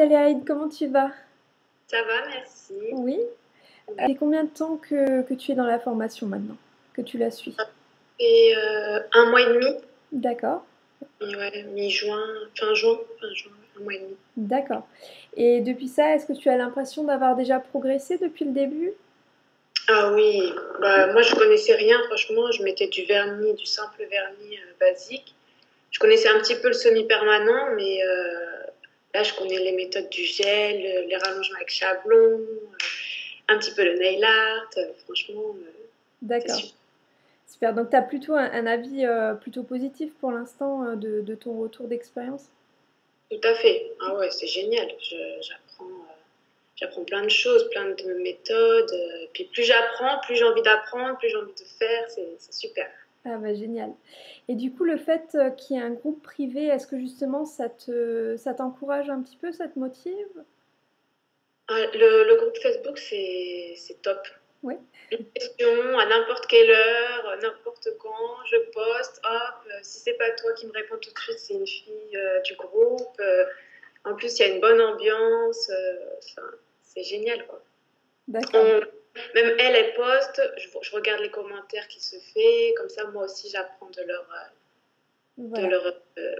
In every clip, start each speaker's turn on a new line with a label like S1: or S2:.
S1: Adélaïde, comment tu vas?
S2: Ça va, merci.
S1: Oui. Ça fait combien de temps que tu es dans la formation maintenant? Que tu la suis?
S2: Et un mois et demi,
S1: D'accord,
S2: et ouais, mi-juin, fin juin, un mois et demi.
S1: d'accord. Et depuis ça, est-ce que tu as l'impression d'avoir déjà progressé depuis le début?
S2: Ah oui, bah, moi je connaissais rien, franchement, je mettais du vernis, du simple vernis basique. Je connaissais un petit peu le semi-permanent, mais là je connais les méthodes du gel, les rallongements avec chablon, un petit peu le nail art, franchement, c'est
S1: D'accord,
S2: super.
S1: super. Donc tu as plutôt un avis plutôt positif pour l'instant de ton retour d'expérience?
S2: Tout à fait. Ah ouais, c'est génial. J'apprends plein de choses, plein de méthodes. Puis plus j'apprends, plus j'ai envie d'apprendre, plus j'ai envie de faire. C'est super.
S1: Ah bah génial. Et du coup, le fait qu'il y ait un groupe privé, est-ce que justement ça t'encourage un petit peu, ça te motive?
S2: Ah, le groupe Facebook, c'est top.
S1: Oui,
S2: Une question à n'importe quelle heure, n'importe quand, je poste, hop, si c'est pas toi qui me réponds tout de suite, c'est une fille du groupe. En plus, il y a une bonne ambiance. Enfin, c'est génial, quoi.
S1: d'accord.
S2: On- Même elle, elle poste, je regarde les commentaires qui se fait, comme ça, moi aussi, j'apprends de
S1: Voilà.
S2: leur, euh,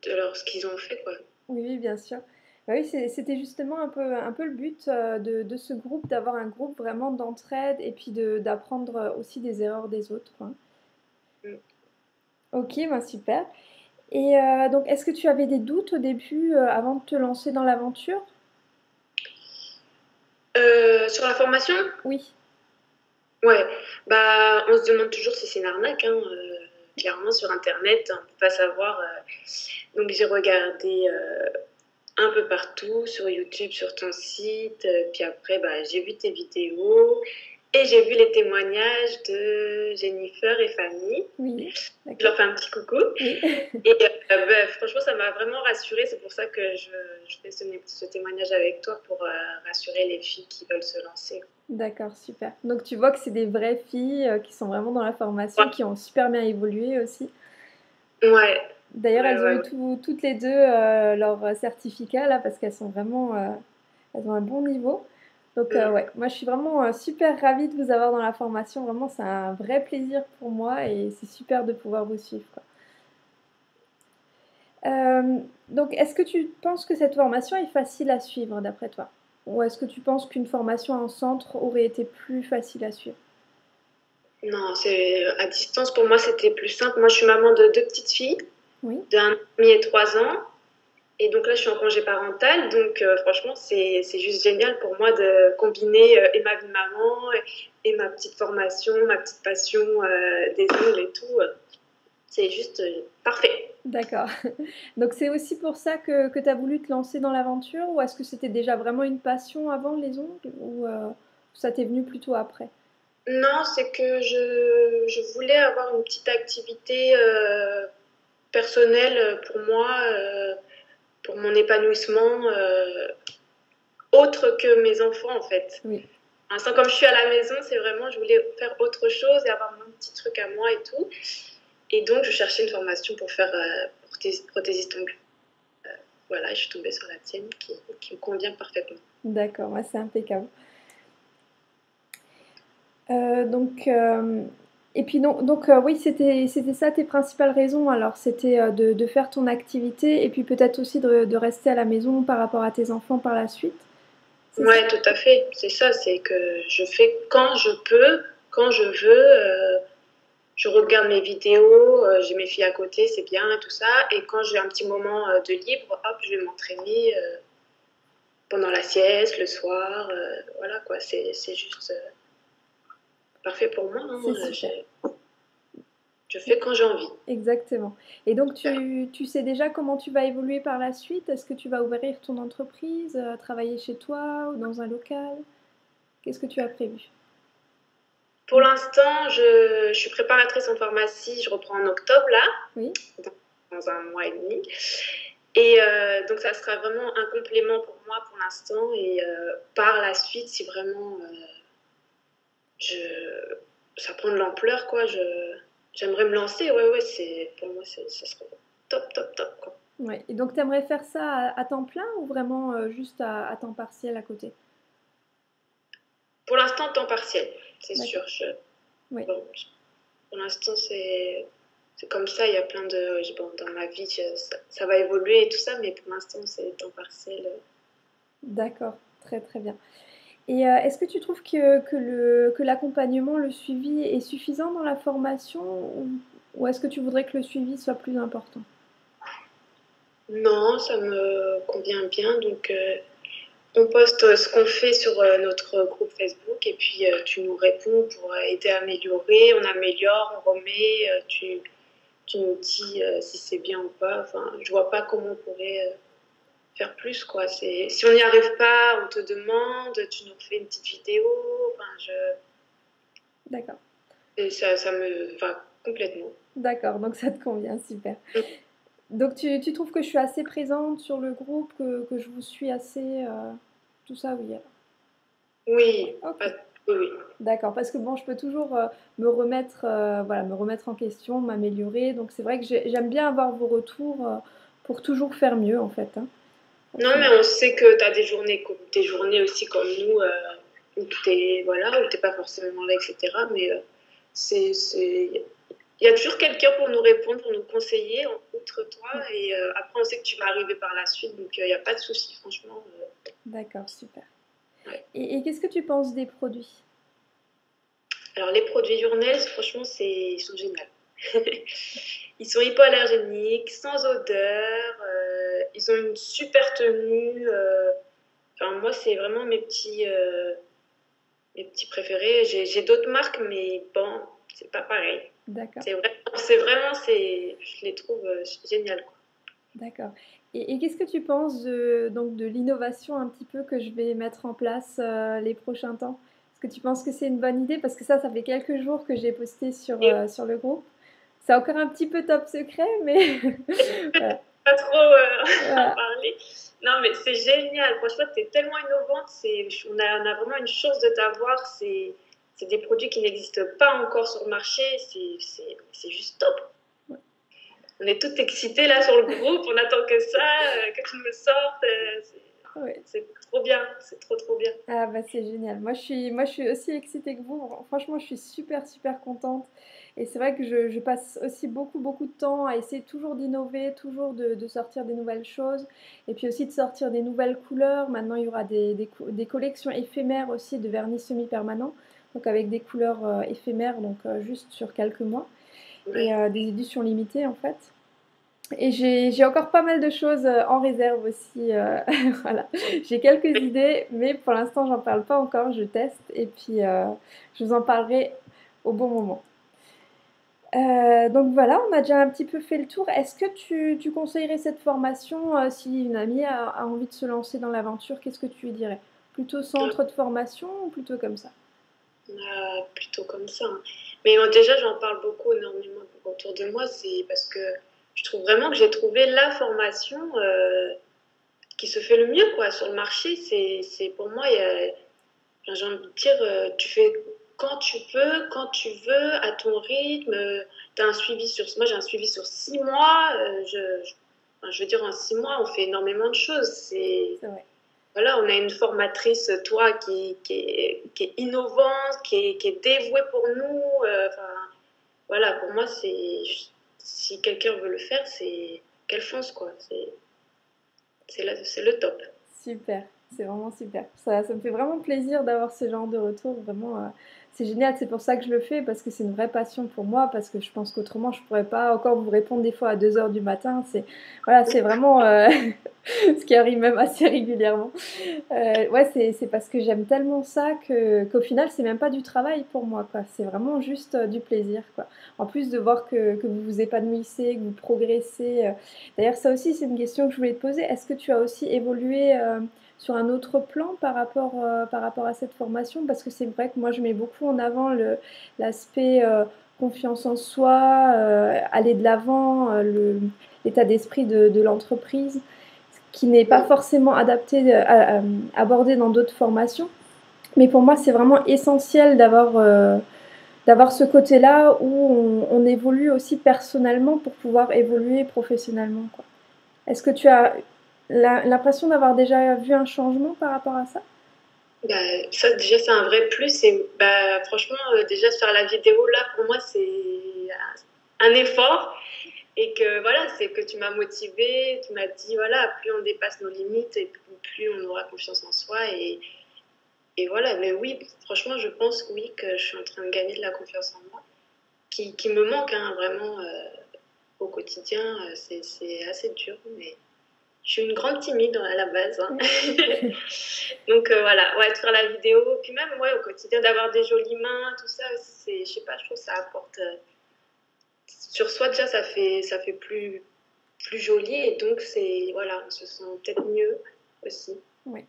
S2: de leur ce qu'ils ont fait, quoi.
S1: Oui, oui, bien sûr. Bah oui, c'était justement un peu le but, de ce groupe, d'avoir un groupe vraiment d'entraide et puis d'apprendre, aussi des erreurs des autres, quoi.
S2: Mm.
S1: OK, ben, super. Et donc est-ce que tu avais des doutes au début, avant de te lancer dans l'aventure?
S2: Sur la formation,
S1: Oui,
S2: ouais, bah, on se demande toujours si c'est une arnaque, hein, clairement, sur Internet, on ne peut pas savoir. Donc, j'ai regardé un peu partout, sur YouTube, sur ton site, puis après, bah, j'ai vu tes vidéos et j'ai vu les témoignages de Jennifer et Fanny.
S1: oui,
S2: Je leur
S1: d'accord.
S2: fais un petit coucou.
S1: Oui.
S2: Et bah, franchement, ça m'a vraiment rassurée. C'est pour ça que je fais ce témoignage avec toi pour rassurer les filles qui veulent se lancer.
S1: D'accord, super. Donc tu vois que c'est des vraies filles, qui sont vraiment dans la
S2: Ouais,
S1: formation, qui ont super bien évolué aussi.
S2: ouais,
S1: D'ailleurs,
S2: ouais,
S1: elles ont
S2: ouais,
S1: eu
S2: ouais.
S1: toutes les 2 leur certificat là parce qu'elles sont vraiment, elles ont un bon niveau. Donc
S2: Mm.
S1: ouais, moi je suis vraiment, super ravie de vous avoir dans la formation. Vraiment, c'est un vrai plaisir pour moi et c'est super de pouvoir vous suivre, quoi. Donc est-ce que tu penses que cette formation est facile à suivre d'après toi? Ou est-ce que tu penses qu'une formation en centre aurait été plus facile à suivre?
S2: Non, c'est à distance pour moi c'était plus simple. Moi, je suis maman de deux petites filles,
S1: Oui?
S2: de 1 an et demi et 3 ans. Et donc là, je suis en congé parental. Donc franchement, c'est juste génial pour moi de combiner et ma vie de maman et ma petite formation, ma petite passion des ongles et tout. C'est juste parfait.
S1: D'accord. Donc c'est aussi pour ça que tu as voulu te lancer dans l'aventure ou est-ce que c'était déjà vraiment une passion avant les ongles ou ça t'est venu plutôt après?
S2: Non, c'est que je voulais avoir une petite activité personnelle pour moi, pour mon épanouissement, autre que mes enfants en fait.
S1: Oui,
S2: Pour l'instant, comme je suis à la maison, c'est vraiment, je voulais faire autre chose et avoir mon petit truc à moi et tout. Et donc, je cherchais une formation pour faire prothésiste ongle. Voilà, je suis tombée sur la tienne qui me convient parfaitement.
S1: d'accord, ouais, c'est impeccable. Donc et puis donc oui, c'était ça tes principales raisons alors? C'était, de faire ton activité et puis peut-être aussi de rester à la maison par rapport à tes enfants par la suite? C'est ça?
S2: Ouais, tout à fait. C'est ça, c'est que je fais quand je peux, quand je veux. Je regarde mes vidéos, j'ai mes filles à côté, c'est bien et tout ça. Et quand j'ai un petit moment de libre, hop, je vais m'entraîner pendant la sieste, le soir. Voilà quoi, c'est juste parfait pour moi, hein.
S1: C'est super.
S2: Je fais quand j'ai envie.
S1: Exactement. Et donc
S2: Super.
S1: tu sais déjà comment tu vas évoluer par la suite? Est-ce que tu vas ouvrir ton entreprise, travailler chez toi ou dans un local? Qu'est-ce que tu as prévu?
S2: Pour l'instant, je suis préparatrice en pharmacie, je reprends en octobre là,
S1: Oui?
S2: dans un mois et demi. Et donc ça sera vraiment un complément pour moi pour l'instant. Et par la suite, si vraiment je, ça prend de l'ampleur, quoi, j'aimerais me lancer. Ouais, ouais, pour moi, ça serait top, top, top, quoi.
S1: Ouais. Et donc, tu aimerais faire ça à temps plein ou vraiment juste à temps partiel à côté?
S2: Pour l'instant, temps partiel, c'est
S1: D'accord.
S2: sûr.
S1: Oui.
S2: Bon, pour l'instant, c'est comme ça. Il y a plein de. Bon, dans ma vie, ça va évoluer et tout ça, mais pour l'instant, c'est temps partiel.
S1: D'accord. Très très bien. Et est-ce que tu trouves que l'accompagnement, le suivi est suffisant dans la formation ou est-ce que tu voudrais que le suivi soit plus important?
S2: Non, ça me convient bien. Donc, on poste ce qu'on fait sur notre groupe Facebook et puis tu nous réponds pour aider à améliorer. On améliore, on remet, tu nous dis si c'est bien ou pas. Enfin, je vois pas comment on pourrait faire plus, quoi. Si on n'y arrive pas, on te demande, tu nous fais une petite vidéo. Enfin,
S1: D'accord.
S2: et ça me va complètement.
S1: D'accord, donc ça te convient, super. Donc tu trouves que je suis assez présente sur le groupe, que je vous suis assez, tout ça, oui.
S2: Oui,
S1: OK.
S2: oui, oui.
S1: D'accord, parce que bon, je peux toujours, me remettre, voilà, me remettre en question, m'améliorer, donc c'est vrai que j'aime bien avoir vos retours, pour toujours faire mieux, en fait, hein, au
S2: Non, mais
S1: final.
S2: on sait que tu as des journées aussi comme nous où tu voilà, où t'es pas forcément là, etc. Mais il y a toujours quelqu'un pour nous répondre, pour nous conseiller, outre toi.
S1: Ouais,
S2: Et après, on sait que tu vas arriver par la suite, donc il n'y a pas de souci, franchement.
S1: d'accord, super.
S2: Ouais.
S1: Et qu'est-ce que tu penses des produits?
S2: Alors, les produits Journels, franchement, ils sont géniaux. Ils sont hypoallergéniques, sans odeur, ils ont une super tenue. Enfin, moi, c'est vraiment mes petits préférés. J'ai d'autres marques, mais bon, c'est pas pareil.
S1: D'accord,
S2: Je les trouve géniales, quoi.
S1: d'accord. Et qu'est-ce que tu penses de l'innovation un petit peu que je vais mettre en place, les prochains temps? Est-ce que tu penses que c'est une bonne idée? Parce que ça fait quelques jours que j'ai posté
S2: Et
S1: sur le groupe. C'est encore un petit peu top secret, mais voilà,
S2: pas trop en
S1: voilà,
S2: parler. Non, mais c'est génial. Franchement, tu es tellement innovante. On a vraiment une chance de t'avoir. C'est des produits qui n'existent pas encore sur le marché. C'est juste top.
S1: ouais.
S2: On est toutes excitées là sur le groupe. On attend que ça, que tu me sortes.
S1: Ouais.
S2: C'est trop bien. C'est trop, trop bien.
S1: Ah bah, c'est génial. Moi, je suis aussi excitée que vous. Franchement, je suis super, super contente et c'est vrai que je passe aussi beaucoup, beaucoup de temps à essayer toujours d'innover, toujours de sortir des nouvelles choses et puis aussi de sortir des nouvelles couleurs. Maintenant, il y aura des collections éphémères aussi de vernis semi-permanent, donc avec des couleurs, éphémères, donc juste sur quelques mois et
S2: Ouais.
S1: des éditions limitées, en fait. Et j'ai encore pas mal de choses, en réserve aussi, voilà. J'ai quelques idées, mais pour l'instant, j'en parle pas encore, je teste et puis, je vous en parlerai au bon moment. Donc voilà, on a déjà un petit peu fait le tour. Est-ce que tu conseillerais cette formation, si une amie a envie de se lancer dans l'aventure, qu'est-ce que tu lui dirais? Plutôt centre de formation ou plutôt comme ça?
S2: Plutôt comme ça, hein. Mais déjà, j'en parle beaucoup, énormément autour de moi. C'est parce que je trouve vraiment que j'ai trouvé la formation qui se fait le mieux, quoi, sur le marché. Pour moi, j'ai envie de dire, tu fais quand tu peux, quand tu veux, à ton rythme. Moi, j'ai un suivi sur 6 mois. Enfin, je veux dire, en 6 mois, on fait énormément de choses.
S1: C'est vrai.
S2: Voilà, on a une formatrice, toi, qui est innovante, qui est dévouée pour nous. Enfin, voilà, pour moi, si quelqu'un veut le faire, c'est qu'elle fonce, quoi. C'est le top.
S1: Super, c'est vraiment super. Ça me fait vraiment plaisir d'avoir ce genre de retour, vraiment, c'est génial. C'est pour ça que je le fais, parce que c'est une vraie passion pour moi, parce que je pense qu'autrement je pourrais pas encore vous répondre des fois à 2 heures du matin. C'est voilà, c'est vraiment, ce qui arrive même assez régulièrement. Ouais, c'est parce que j'aime tellement ça qu'au final, c'est même pas du travail pour moi, quoi. C'est vraiment juste, du plaisir, quoi. En plus de voir que vous vous épanouissez, que vous progressez. D'ailleurs, ça aussi, c'est une question que je voulais te poser. Est-ce que tu as aussi évolué, sur un autre plan par rapport à cette formation? Parce que c'est vrai que moi, je mets beaucoup en avant l'aspect, confiance en soi, aller de l'avant, l'état d'esprit de l'entreprise qui n'est pas forcément adapté, abordé dans d'autres formations. Mais pour moi, c'est vraiment essentiel d'avoir ce côté-là où on évolue aussi personnellement pour pouvoir évoluer professionnellement, quoi. Est-ce que tu as l'impression d'avoir déjà vu un changement par rapport à ça?
S2: Bah, ça, déjà, c'est un vrai plus. Et bah, franchement, déjà, faire la vidéo, là, pour moi, c'est un effort. Et que voilà, c'est que tu m'as motivée, tu m'as dit, voilà, plus on dépasse nos limites, et plus on aura confiance en soi. Et voilà, mais oui, franchement, je pense oui, que je suis en train de gagner de la confiance en moi, qui me manque hein, vraiment au quotidien. C'est assez dur, mais je suis une grande timide à la base. Hein. Donc voilà, ouais, de faire la vidéo, puis même ouais, au quotidien, d'avoir des jolies mains, tout ça, je sais pas, je trouve que ça apporte. Sur soi, déjà, ça fait plus joli, et donc, voilà, on se sent peut-être mieux aussi.
S1: Oui.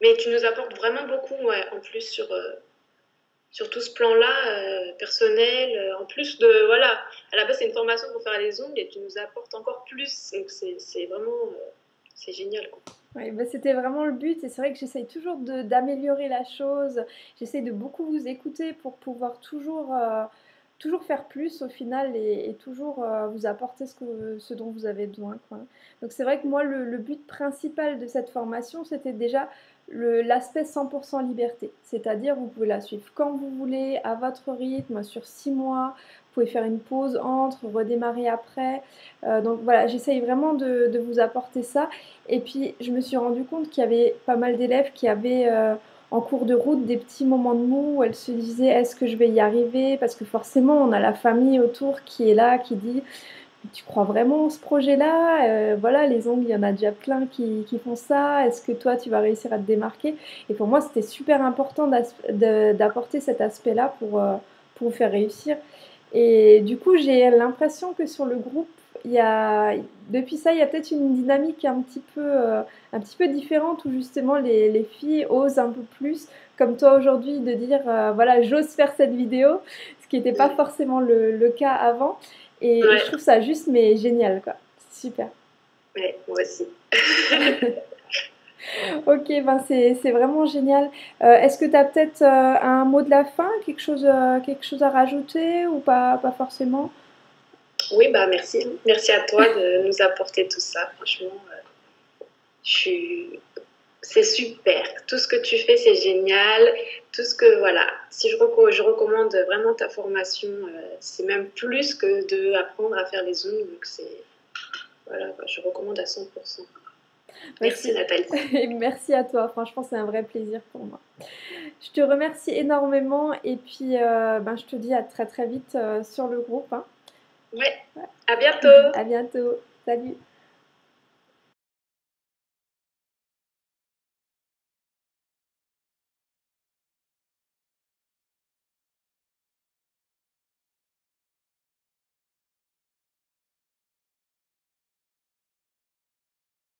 S2: Mais tu nous apportes vraiment beaucoup, ouais, en plus, sur tout ce plan-là, personnel. En plus de, voilà, à la base, c'est une formation pour faire les ongles, et tu nous apportes encore plus. Donc, c'est vraiment, c'est génial, quoi.
S1: Oui, bah, c'était vraiment le but et c'est vrai que j'essaye toujours d'améliorer la chose. J'essaye de beaucoup vous écouter pour pouvoir toujours faire plus au final et toujours vous apporter ce dont vous avez besoin, quoi. Donc c'est vrai que moi, le but principal de cette formation, c'était déjà l'aspect 100% liberté. C'est-à-dire, vous pouvez la suivre quand vous voulez, à votre rythme, sur 6 mois. Vous pouvez faire une pause entre, redémarrer après. Donc voilà, j'essaye vraiment de vous apporter ça. Et puis, je me suis rendu compte qu'il y avait pas mal d'élèves qui avaient en cours de route des petits moments de mou où elles se disaient est-ce que je vais y arriver? Parce que forcément, on a la famille autour qui est là, qui dit tu crois vraiment en ce projet-là? Voilà, les ongles, il y en a déjà plein qui font ça. Est-ce que toi, tu vas réussir à te démarquer? Et pour moi, c'était super important d'apporter cet aspect-là pour vous faire réussir. Et du coup, j'ai l'impression que sur le groupe, il y a, depuis ça, il y a peut-être une dynamique un petit peu différente où justement les filles osent un peu plus, comme toi aujourd'hui, de dire voilà, j'ose faire cette vidéo, ce qui n'était pas
S2: Mm.
S1: forcément le cas avant. Et je
S2: Ouais,
S1: trouve ça juste, mais génial, quoi. C'est super.
S2: ouais, moi aussi.
S1: Ok, ben c'est vraiment génial. Est-ce que tu as peut-être un mot de la fin, quelque chose à rajouter ou pas forcément?
S2: Oui, bah merci. Merci à toi de nous apporter tout ça. Franchement, je suis c'est super. Tout ce que tu fais, c'est génial. Tout ce que, voilà, si je recommande vraiment ta formation, c'est même plus que d'apprendre à faire les ongles. Donc, voilà, je recommande à 100%.
S1: Bah,
S2: Merci Nathalie.
S1: merci à toi, franchement, c'est un vrai plaisir pour moi. Je te remercie énormément et puis ben, je te dis à très très vite sur le groupe, hein.
S2: Ouais, à bientôt.
S1: À bientôt. Salut.